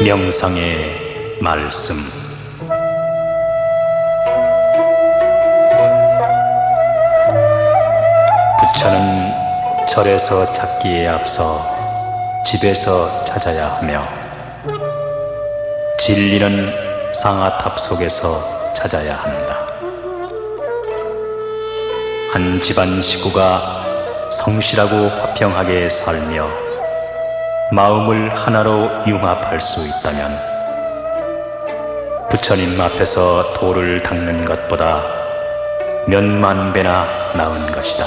명상의 말씀. 부처는 절에서 찾기에 앞서 집에서 찾아야 하며, 진리는 상아탑 속에서 찾아야 한다. 한 집안 식구가 성실하고 화평하게 살며 마음을 하나로 융합할 수 있다면, 부처님 앞에서 돌을 닦는 것보다 몇만 배나 나은 것이다.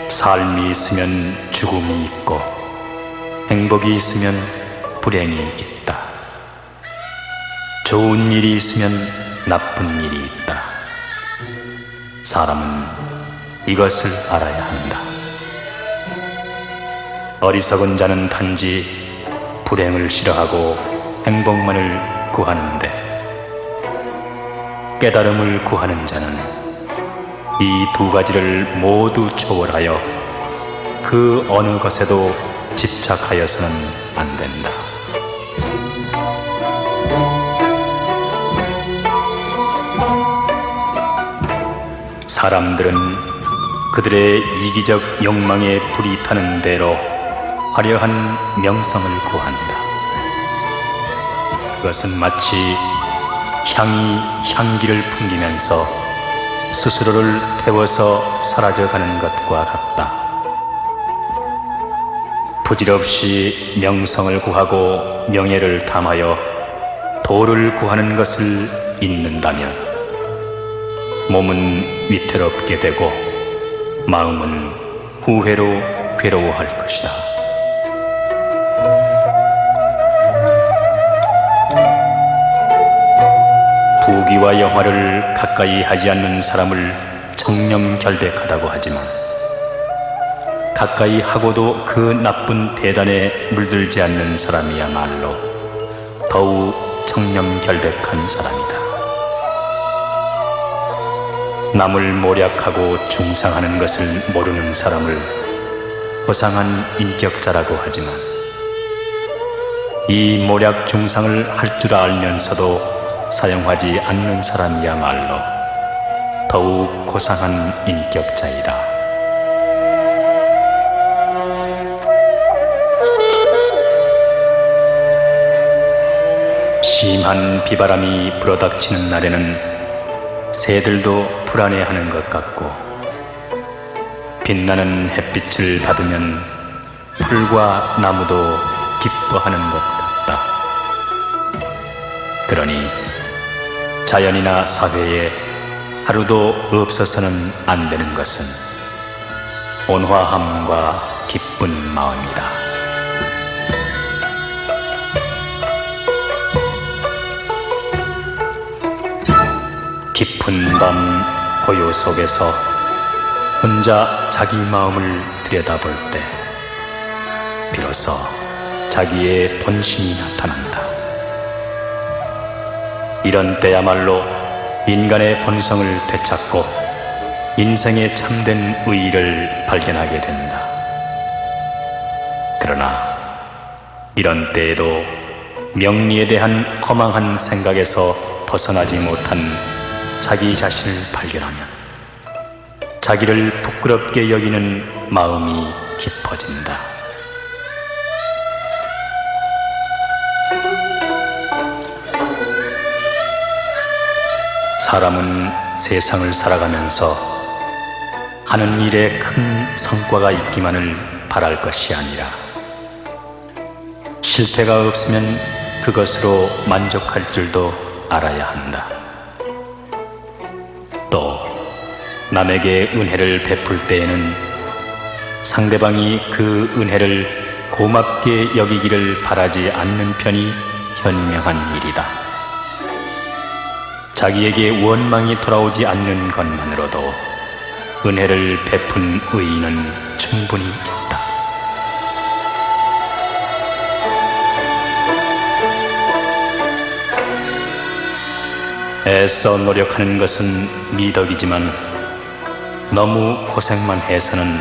삶이 있으면 죽음이 있고, 행복이 있으면 불행이 있다. 좋은 일이 있으면 나쁜 일이 있다. 사람은 이것을 알아야 한다. 어리석은 자는 단지 불행을 싫어하고 행복만을 구하는데, 깨달음을 구하는 자는 이 두 가지를 모두 초월하여 그 어느 것에도 집착하여서는 안 된다. 사람들은 그들의 이기적 욕망에 불이 타는 대로 화려한 명성을 구한다. 그것은 마치 향이 향기를 풍기면서 스스로를 태워서 사라져가는 것과 같다. 부질없이 명성을 구하고 명예를 탐하여 도를 구하는 것을 잊는다면, 몸은 위태롭게 되고 마음은 후회로 괴로워할 것이다. 부귀와 영화를 가까이 하지 않는 사람을 청렴결백하다고 하지만, 가까이 하고도 그 나쁜 대단에 물들지 않는 사람이야말로 더욱 청렴결백한 사람이다. 남을 모략하고 중상하는 것을 모르는 사람을 호상한 인격자라고 하지만, 이 모략 중상을 할 줄 알면서도 사용하지 않는 사람이야말로 더욱 고상한 인격자이다. 심한 비바람이 불어닥치는 날에는 새들도 불안해하는 것 같고, 빛나는 햇빛을 받으면 풀과 나무도 기뻐하는 것 같다. 그러니 자연이나 사회에 하루도 없어서는 안 되는 것은 온화함과 기쁜 마음이다. 깊은 밤 고요 속에서 혼자 자기 마음을 들여다볼 때 비로소 자기의 본심이 나타난다. 이런 때야말로 인간의 본성을 되찾고 인생의 참된 의의를 발견하게 된다. 그러나 이런 때에도 명리에 대한 허망한 생각에서 벗어나지 못한 자기 자신을 발견하면 자기를 부끄럽게 여기는 마음이 깊어진다. 사람은 세상을 살아가면서 하는 일에 큰 성과가 있기만을 바랄 것이 아니라, 실패가 없으면 그것으로 만족할 줄도 알아야 한다. 또 남에게 은혜를 베풀 때에는 상대방이 그 은혜를 고맙게 여기기를 바라지 않는 편이 현명한 일이다. 자기에게 원망이 돌아오지 않는 것만으로도 은혜를 베푼 의의는 충분히 있다. 애써 노력하는 것은 미덕이지만 너무 고생만 해서는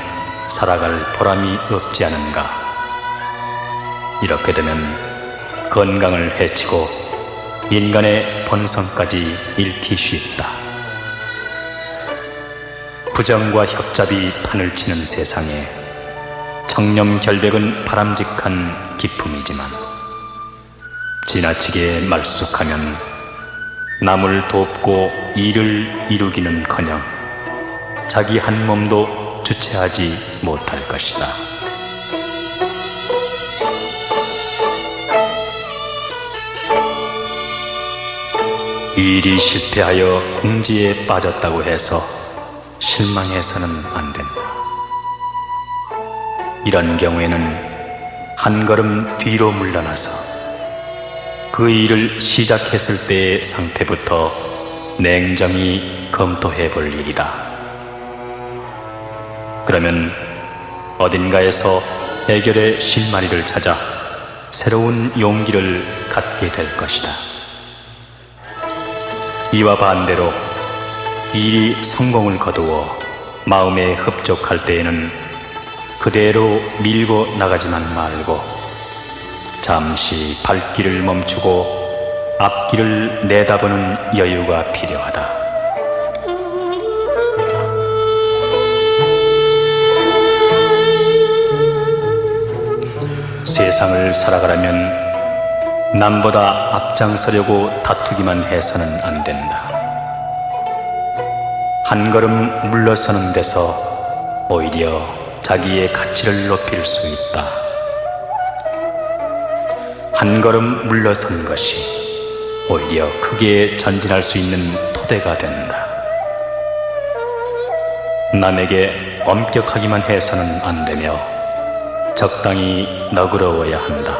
살아갈 보람이 없지 않은가. 이렇게 되면 건강을 해치고 인간의 본성까지 잃기 쉽다. 부정과 협잡이 판을 치는 세상에 청렴결백은 바람직한 기품이지만 지나치게 말쑥하면 남을 돕고 일을 이루기는커녕 자기 한 몸도 주체하지 못할 것이다. 일이 실패하여 궁지에 빠졌다고 해서 실망해서는 안 된다. 이런 경우에는 한 걸음 뒤로 물러나서 그 일을 시작했을 때의 상태부터 냉정히 검토해 볼 일이다. 그러면 어딘가에서 해결의 실마리를 찾아 새로운 용기를 갖게 될 것이다. 이와 반대로 일이 성공을 거두어 마음에 흡족할 때에는 그대로 밀고 나가지만 말고 잠시 발길을 멈추고 앞길을 내다보는 여유가 필요하다. 세상을 살아가려면 남보다 앞장서려고 다투기만 해서는 안 된다. 한 걸음 물러서는 데서 오히려 자기의 가치를 높일 수 있다. 한 걸음 물러선 것이 오히려 크게 전진할 수 있는 토대가 된다. 남에게 엄격하기만 해서는 안 되며 적당히 너그러워야 한다.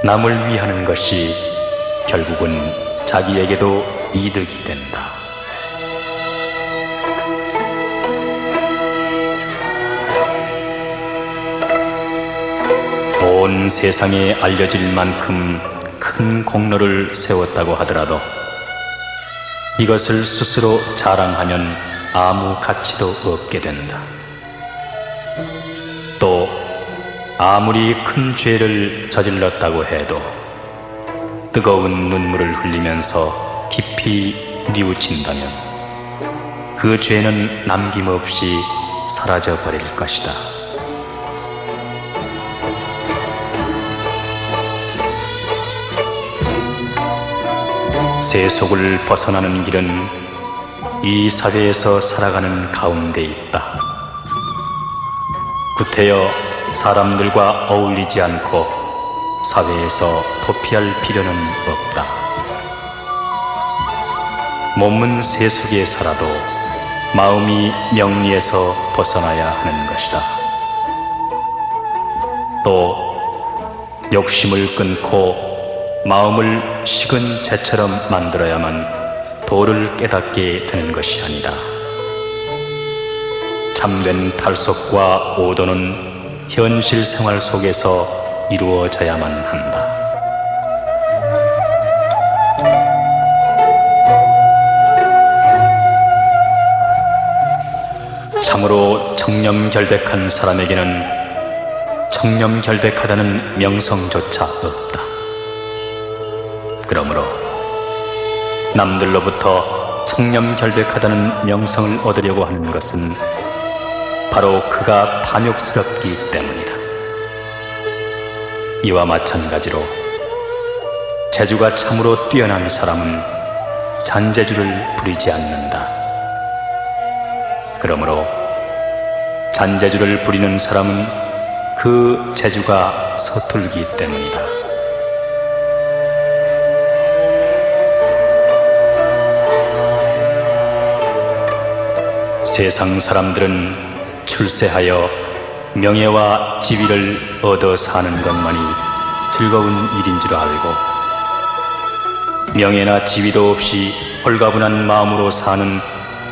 남을 위하는 것이 결국은 자기에게도 이득이 된다. 온 세상에 알려질 만큼 큰 공로를 세웠다고 하더라도 이것을 스스로 자랑하면 아무 가치도 없게 된다. 또 아무리 큰 죄를 저질렀다고 해도 뜨거운 눈물을 흘리면서 깊이 뉘우친다면 그 죄는 남김없이 사라져버릴 것이다. 세속을 벗어나는 길은 이 사회에서 살아가는 가운데 있다. 구태여 사람들과 어울리지 않고 사회에서 도피할 필요는 없다. 몸은 세속에 살아도 마음이 명리에서 벗어나야 하는 것이다. 또 욕심을 끊고 마음을 식은 재처럼 만들어야만 도를 깨닫게 되는 것이 아니다. 참된 탈속과 오도는 현실 생활 속에서 이루어져야만 한다. 참으로 청렴결백한 사람에게는 청렴결백하다는 명성조차 없다. 그러므로 남들로부터 청렴결백하다는 명성을 얻으려고 하는 것은 바로 그가 탐욕스럽기 때문이다. 이와 마찬가지로 재주가 참으로 뛰어난 사람은 잔재주를 부리지 않는다. 그러므로 잔재주를 부리는 사람은 그 재주가 서툴기 때문이다. 세상 사람들은 출세하여 명예와 지위를 얻어 사는 것만이 즐거운 일인 줄 알고 명예나 지위도 없이 홀가분한 마음으로 사는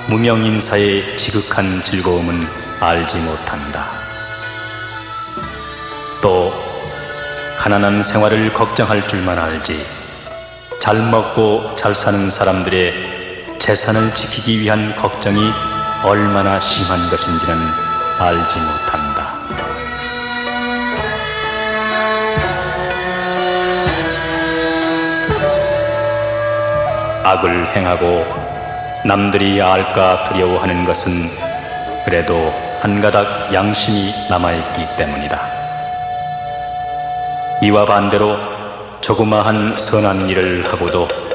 무명인사의 지극한 즐거움은 알지 못한다. 또 가난한 생활을 걱정할 줄만 알지 잘 먹고 잘 사는 사람들의 재산을 지키기 위한 걱정이 얼마나 심한 것인지는 알지 못한다. 악을 행하고 남들이 알까 두려워하는 것은 그래도 한가닥 양심이 남아있기 때문이다. 이와 반대로 조그마한 선한 일을 하고도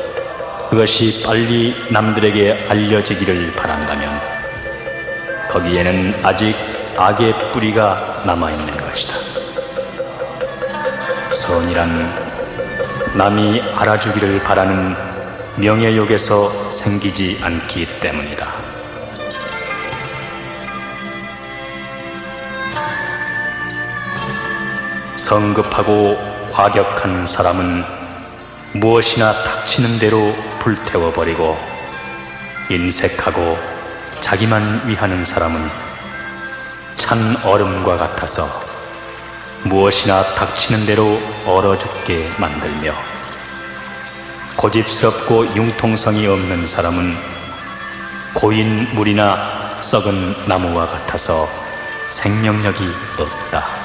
그것이 빨리 남들에게 알려지기를 바란다면 거기에는 아직 악의 뿌리가 남아있는 것이다. 선이란 남이 알아주기를 바라는 명예욕에서 생기지 않기 때문이다. 성급하고 과격한 사람은 무엇이나 닥치는 대로 불태워버리고, 인색하고 자기만 위하는 사람은 찬 얼음과 같아서 무엇이나 닥치는 대로 얼어 죽게 만들며, 고집스럽고 융통성이 없는 사람은 고인 물이나 썩은 나무와 같아서 생명력이 없다.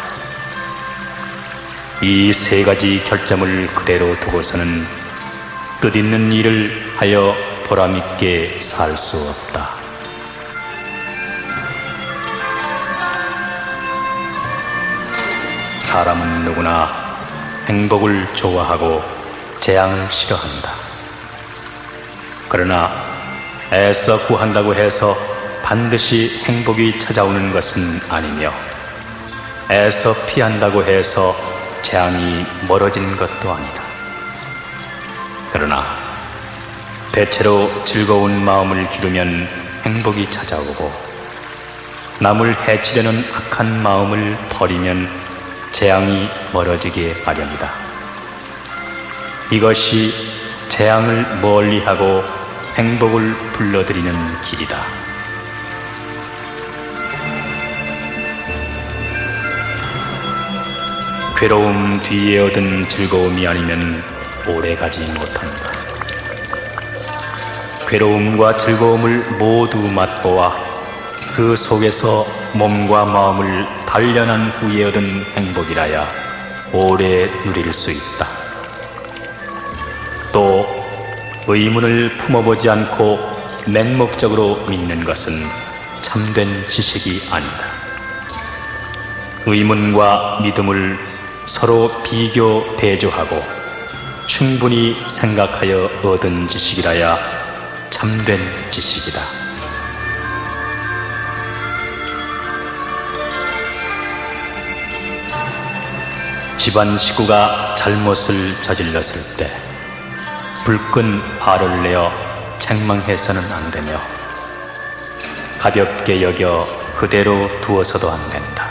이 세 가지 결점을 그대로 두고서는 뜻있는 일을 하여 보람있게 살 수 없다. 사람은 누구나 행복을 좋아하고 재앙을 싫어한다. 그러나 애써 구한다고 해서 반드시 행복이 찾아오는 것은 아니며, 애써 피한다고 해서 재앙이 멀어지는 것도 아니다. 그러나 대체로 즐거운 마음을 기르면 행복이 찾아오고, 남을 해치려는 악한 마음을 버리면 재앙이 멀어지게 마련이다. 이것이 재앙을 멀리하고 행복을 불러들이는 길이다. 괴로움 뒤에 얻은 즐거움이 아니면 오래가지 못한다. 괴로움과 즐거움을 모두 맛보아 그 속에서 몸과 마음을 단련한 후에 얻은 행복이라야 오래 누릴 수 있다. 또 의문을 품어보지 않고 맹목적으로 믿는 것은 참된 지식이 아니다. 의문과 믿음을 서로 비교 대조하고 충분히 생각하여 얻은 지식이라야 참된 지식이다. 집안 식구가 잘못을 저질렀을 때 불끈 화를 내어 책망해서는 안 되며, 가볍게 여겨 그대로 두어서도 안 된다.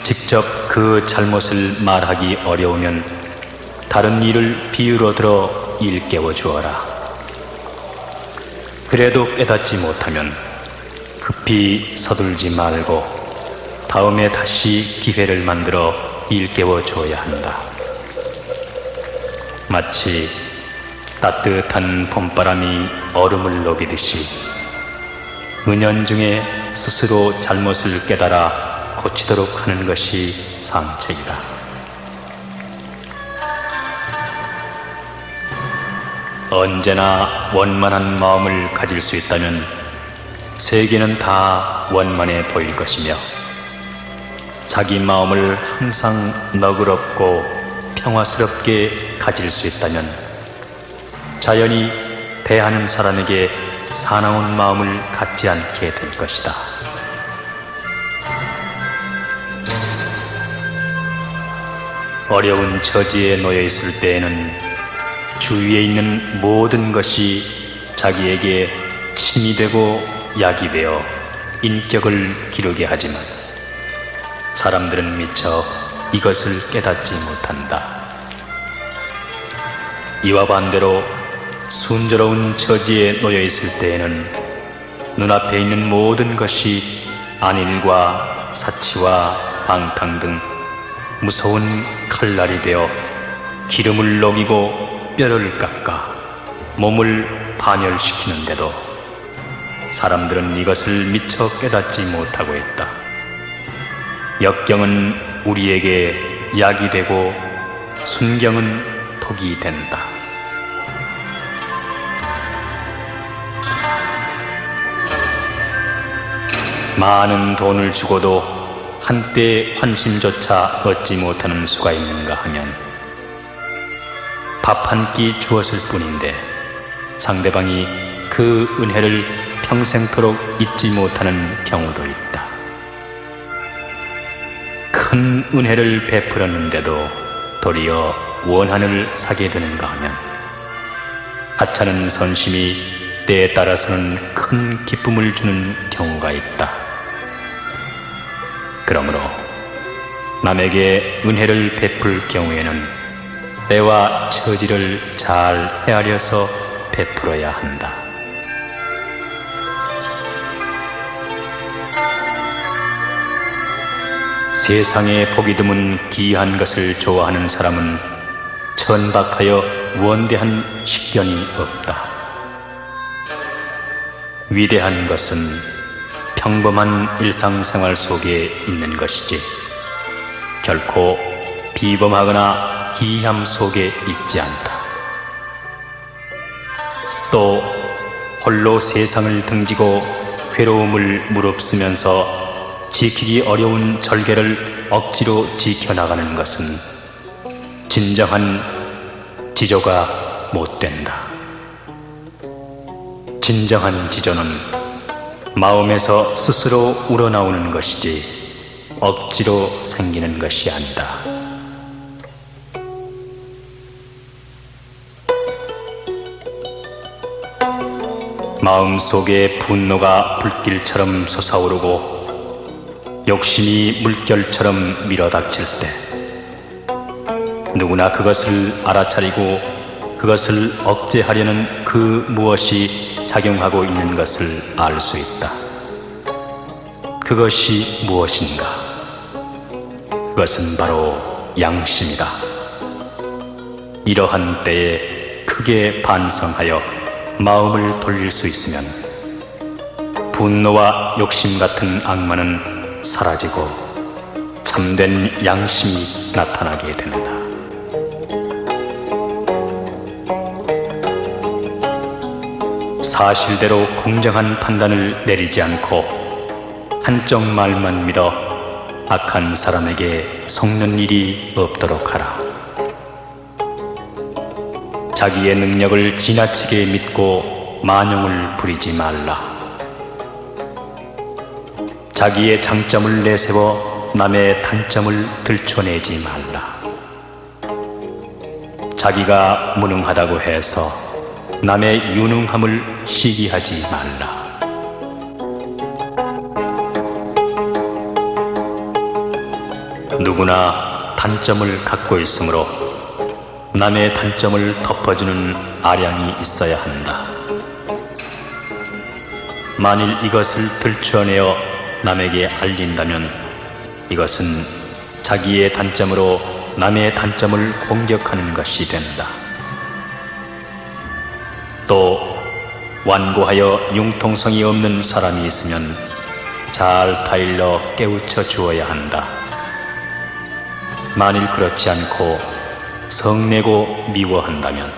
직접 그 잘못을 말하기 어려우면 다른 일을 비유로 들어 일깨워 주어라. 그래도 깨닫지 못하면 급히 서둘지 말고 다음에 다시 기회를 만들어 일깨워 주어야 한다. 마치 따뜻한 봄바람이 얼음을 녹이듯이 은연중에 스스로 잘못을 깨달아 고치도록 하는 것이 상책이다. 언제나 원만한 마음을 가질 수 있다면 세계는 다 원만해 보일 것이며, 자기 마음을 항상 너그럽고 평화스럽게 가질 수 있다면 자연히 대하는 사람에게 사나운 마음을 갖지 않게 될 것이다. 어려운 처지에 놓여 있을 때에는 주위에 있는 모든 것이 자기에게 침이 되고 약이 되어 인격을 기르게 하지만, 사람들은 미처 이것을 깨닫지 못한다. 이와 반대로 순조로운 처지에 놓여 있을 때에는 눈앞에 있는 모든 것이 안일과 사치와 방탕 등 무서운 칼날이 되어 기름을 녹이고 뼈를 깎아 몸을 반열시키는데도 사람들은 이것을 미처 깨닫지 못하고 있다. 역경은 우리에게 약이 되고 순경은 독이 된다. 많은 돈을 주고도 한때 환심조차 얻지 못하는 수가 있는가 하면 밥 한 끼 주었을 뿐인데 상대방이 그 은혜를 평생토록 잊지 못하는 경우도 있다. 큰 은혜를 베풀었는데도 도리어 원한을 사게 되는가 하면 하찮은 선심이 때에 따라서는 큰 기쁨을 주는 경우가 있다. 그러므로 남에게 은혜를 베풀 경우에는 때와 처지를 잘 헤아려서 베풀어야 한다. 세상에 보기 드문 귀한 것을 좋아하는 사람은 천박하여 원대한 식견이 없다. 위대한 것은 평범한 일상생활 속에 있는 것이지 결코 비범하거나 기이함 속에 있지 않다. 또 홀로 세상을 등지고 괴로움을 무릅쓰면서 지키기 어려운 절개를 억지로 지켜나가는 것은 진정한 지조가 못 된다. 진정한 지조는 마음에서 스스로 우러나오는 것이지 억지로 생기는 것이 아니다. 마음속에 분노가 불길처럼 솟아오르고 욕심이 물결처럼 밀어닥칠 때 누구나 그것을 알아차리고 그것을 억제하려는 그 무엇이 작용하고 있는 것을 알 수 있다. 그것이 무엇인가? 그것은 바로 양심이다. 이러한 때에 크게 반성하여 마음을 돌릴 수 있으면 분노와 욕심 같은 악마는 사라지고 참된 양심이 나타나게 된다. 사실대로 공정한 판단을 내리지 않고 한쪽 말만 믿어 악한 사람에게 속는 일이 없도록 하라. 자기의 능력을 지나치게 믿고 만용을 부리지 말라. 자기의 장점을 내세워 남의 단점을 들춰내지 말라. 자기가 무능하다고 해서 남의 유능함을 시기하지 말라. 누구나 단점을 갖고 있으므로 남의 단점을 덮어주는 아량이 있어야 한다. 만일 이것을 들춰내어 남에게 알린다면 이것은 자기의 단점으로 남의 단점을 공격하는 것이 된다. 또 완고하여 융통성이 없는 사람이 있으면 잘 타일러 깨우쳐 주어야 한다. 만일 그렇지 않고 성내고 미워한다면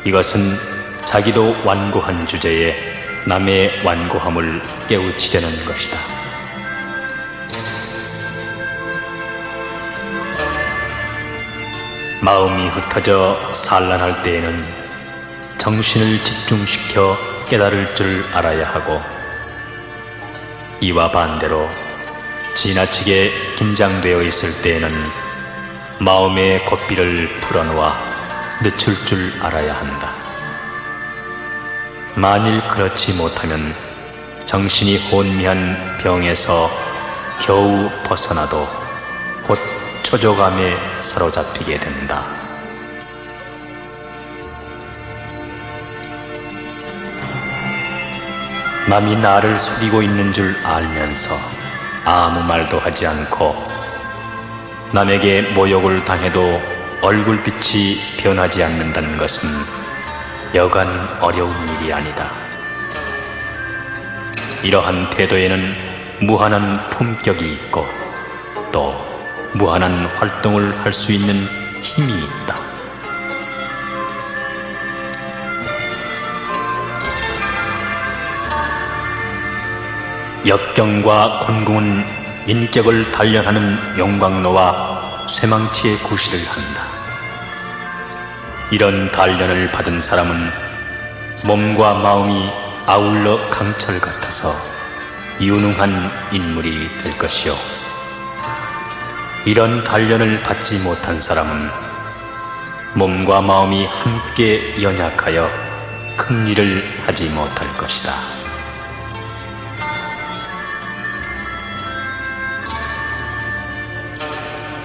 이것은 자기도 완고한 주제에 남의 완고함을 깨우치려는 것이다. 마음이 흩어져 산란할 때에는 정신을 집중시켜 깨달을 줄 알아야 하고 이와 반대로 지나치게 긴장되어 있을 때에는 마음의 고삐를 풀어놓아 늦출 줄 알아야 한다. 만일 그렇지 못하면 정신이 혼미한 병에서 겨우 벗어나도 곧 초조감에 사로잡히게 된다. 남이 나를 속이고 있는 줄 알면서 아무 말도 하지 않고 남에게 모욕을 당해도 얼굴빛이 변하지 않는다는 것은 여간 어려운 일이 아니다. 이러한 태도에는 무한한 품격이 있고 또 무한한 활동을 할 수 있는 힘이 있다. 역경과 곤궁은 인격을 단련하는 용광로와 쇠망치의 구실을 한다. 이런 단련을 받은 사람은 몸과 마음이 아울러 강철 같아서 유능한 인물이 될 것이요, 이런 단련을 받지 못한 사람은 몸과 마음이 함께 연약하여 큰 일을 하지 못할 것이다.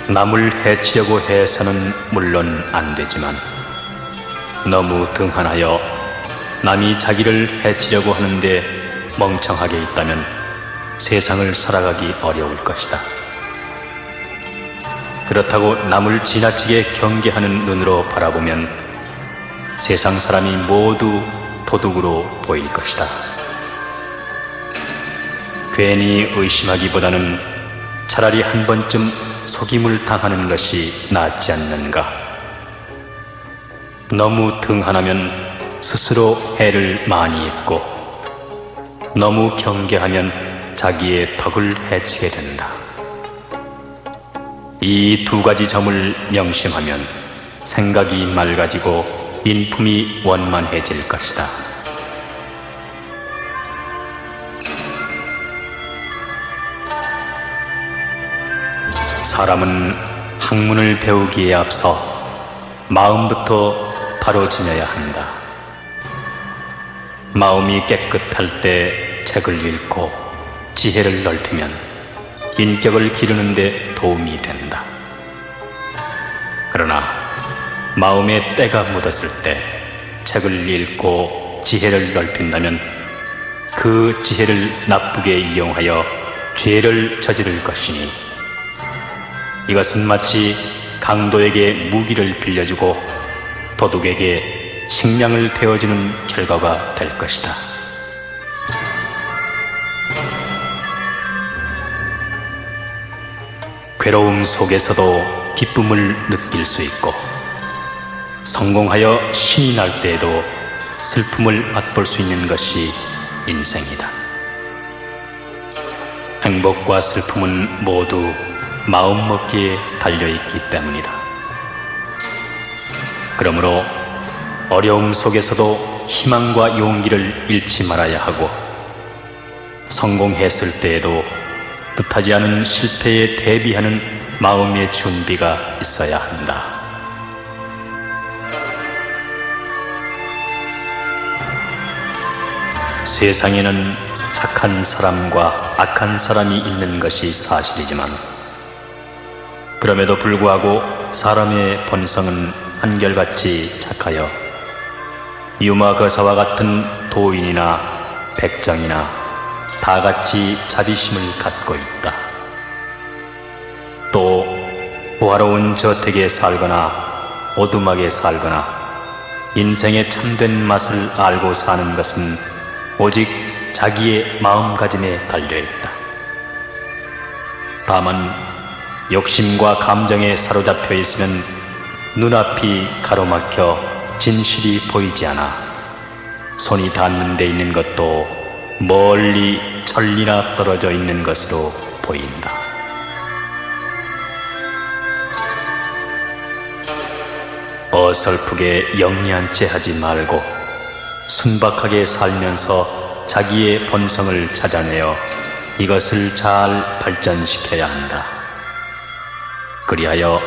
남을 해치려고 해서는 물론 안 되지만 너무 등한하여 남이 자기를 해치려고 하는데 멍청하게 있다면 세상을 살아가기 어려울 것이다. 그렇다고 남을 지나치게 경계하는 눈으로 바라보면 세상 사람이 모두 도둑으로 보일 것이다. 괜히 의심하기보다는 차라리 한 번쯤 속임을 당하는 것이 낫지 않는가. 너무 등한하면 스스로 해를 많이 입고 너무 경계하면 자기의 덕을 해치게 된다. 이 두 가지 점을 명심하면 생각이 맑아지고 인품이 원만해질 것이다. 사람은 학문을 배우기에 앞서 마음부터 바로 지녀야 한다. 마음이 깨끗할 때 책을 읽고 지혜를 넓히면 인격을 기르는 데 도움이 된다. 그러나 마음에 때가 묻었을 때 책을 읽고 지혜를 넓힌다면 그 지혜를 나쁘게 이용하여 죄를 저지를 것이니 이것은 마치 강도에게 무기를 빌려주고 도둑에게 식량을 태워주는 결과가 될 것이다. 괴로움 속에서도 기쁨을 느낄 수 있고 성공하여 신이 날 때에도 슬픔을 맛볼 수 있는 것이 인생이다. 행복과 슬픔은 모두 마음먹기에 달려있기 때문이다. 그러므로 어려움 속에서도 희망과 용기를 잃지 말아야 하고 성공했을 때에도 뜻하지 않은 실패에 대비하는 마음의 준비가 있어야 한다. 세상에는 착한 사람과 악한 사람이 있는 것이 사실이지만 그럼에도 불구하고 사람의 본성은 한결같이 착하여 유마거사와 같은 도인이나 백정이나 다 같이 자비심을 갖고 있다. 또 호화로운 저택에 살거나 오두막에 살거나 인생의 참된 맛을 알고 사는 것은 오직 자기의 마음가짐에 달려있다. 다만 욕심과 감정에 사로잡혀 있으면 눈앞이 가로막혀 진실이 보이지 않아 손이 닿는 데 있는 것도 멀리 천리나 떨어져 있는 것으로 보인다. 어설프게 영리한 채 하지 말고 순박하게 살면서 자기의 본성을 찾아내어 이것을 잘 발전시켜야 한다. 그리하여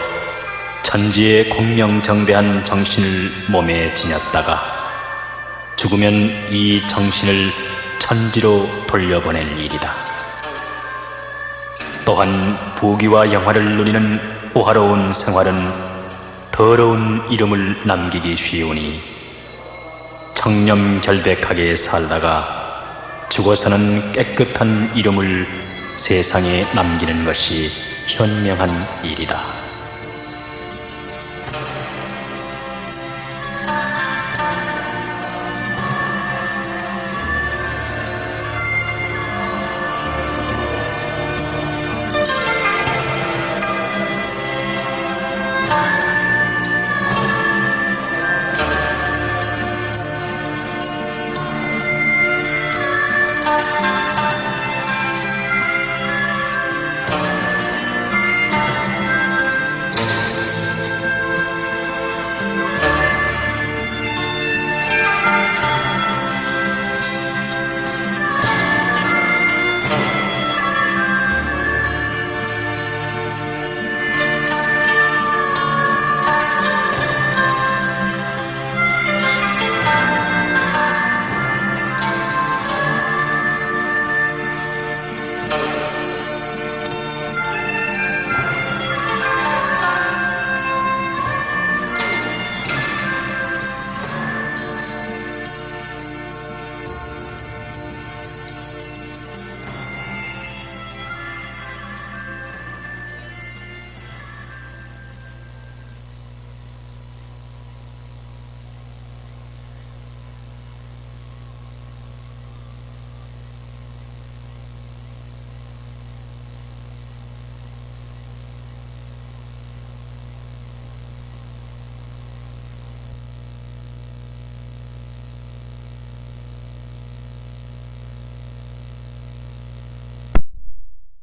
천지의 공명정대한 정신을 몸에 지녔다가 죽으면 이 정신을 천지로 돌려보낼 일이다. 또한 부귀와 영화를 누리는 호화로운 생활은 더러운 이름을 남기기 쉬우니 청렴결백하게 살다가 죽어서는 깨끗한 이름을 세상에 남기는 것이 현명한 일이다.